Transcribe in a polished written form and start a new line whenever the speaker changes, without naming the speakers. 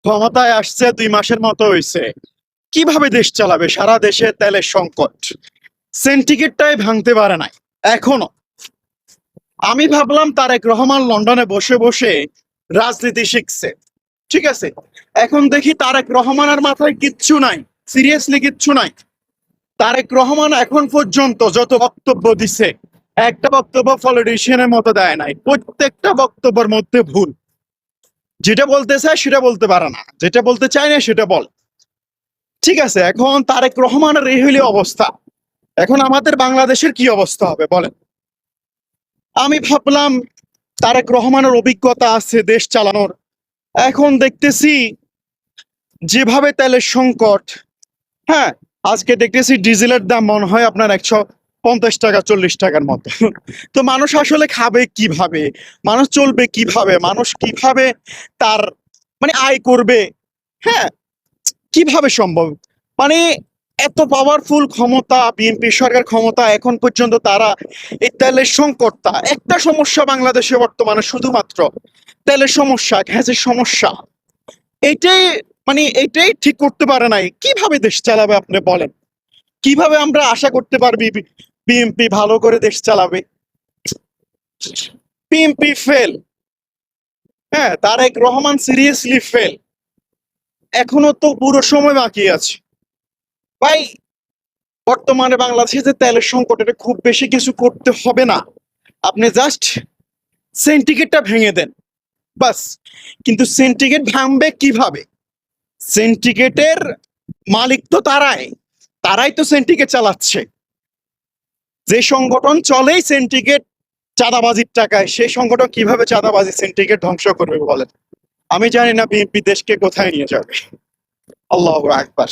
ক্ষমতায় আসছে 2 মাসের মতো হয়েছে, কিভাবে দেশ চালাবে? সারা দেশে তেলের সংকট, সেন্টিগ্রেডটাই ভাঙতে পারে নাই এখনো। আমি ভাবলাম তারেক রহমান লন্ডনে বসে বসে রাজনীতি শিখছে, ঠিক আছে। এখন দেখি তারেক রহমানের মাথায় কিচ্ছু নাই, সিরিয়াসলি কিচ্ছু নাই। তারেক রহমান এখন পর্যন্ত যত বক্তব্য দিছে, একটা বক্তব্য পলিটিশিয়ানের মতো দেয় নাই, প্রত্যেকটা বক্তব্যের মধ্যে ভুল। যেটা বলতে চায় সেটা বলতে পারে না, যেটা বলতে চায় না সেটা বল, ঠিক আছে। এখন তারেক রহমানের এই হইলে অবস্থা, এখন আমাদের বাংলাদেশের কি অবস্থা হবে বলেন? আমি ভাবলাম তারেক রহমানের অভিজ্ঞতা আছে দেশ চালানোর, এখন দেখতেছি যেভাবে তেলের সংকট, হ্যাঁ, আজকে দেখতেছি ডিজেলের দাম মনে হয় আপনার 150 টাকা 40 টাকার মতো। তো মানুষ আসলে খাবে কিভাবে, মানুষ চলবে কিভাবে, মানুষ কিভাবে তার মানে আয় করবে? হ্যাঁ, কিভাবে সম্ভব? মানে এত পাওয়ারফুল ক্ষমতা, বিএনপি সরকার ক্ষমতা, এখন পর্যন্ত তারা এই তেলের সংকটটা, একটা সমস্যা বাংলাদেশে বর্তমানে শুধুমাত্র তেলের সমস্যা, গ্যাসের সমস্যা, এইটাই, মানে এইটাই ঠিক করতে পারে নাই। কিভাবে দেশ চালাবে আপনি বলেন? কিভাবে আমরা আশা করতে পারবি বিএনপি ভালো করে দেশ চালাবে? বিএনপি ফেল, হ্যাঁ, তারেক রহমান সিরিয়াসলি ফেল। এখনো তো পুরো সময় বাকি আছে ভাই। বর্তমানে বাংলাদেশে যে তেলের সংকট, এটা খুব বেশি কিছু করতে হবে না, আপনি জাস্ট সেন্টিগ্রেডটা ভেঙে দেন, বাস। কিন্তু সেন্টিগ্রেড ভাঙবে কিভাবে? সেন্টিগ্রেডের মালিক তো তারাই, তারাই তো সেন্টিগ্রেড চালাচ্ছে। যে সংগঠন চলেই সেন্টিগ্রেড চাঁদাবাজির টাকায়, সেই সংগঠন কিভাবে চাঁদাবাজি সেন্টিগ্রেড ধ্বংস করবে বলেন? আমি জানি না বিএনপি দেশকে কোথায় নিয়ে যাবে। আল্লাহু আকবার।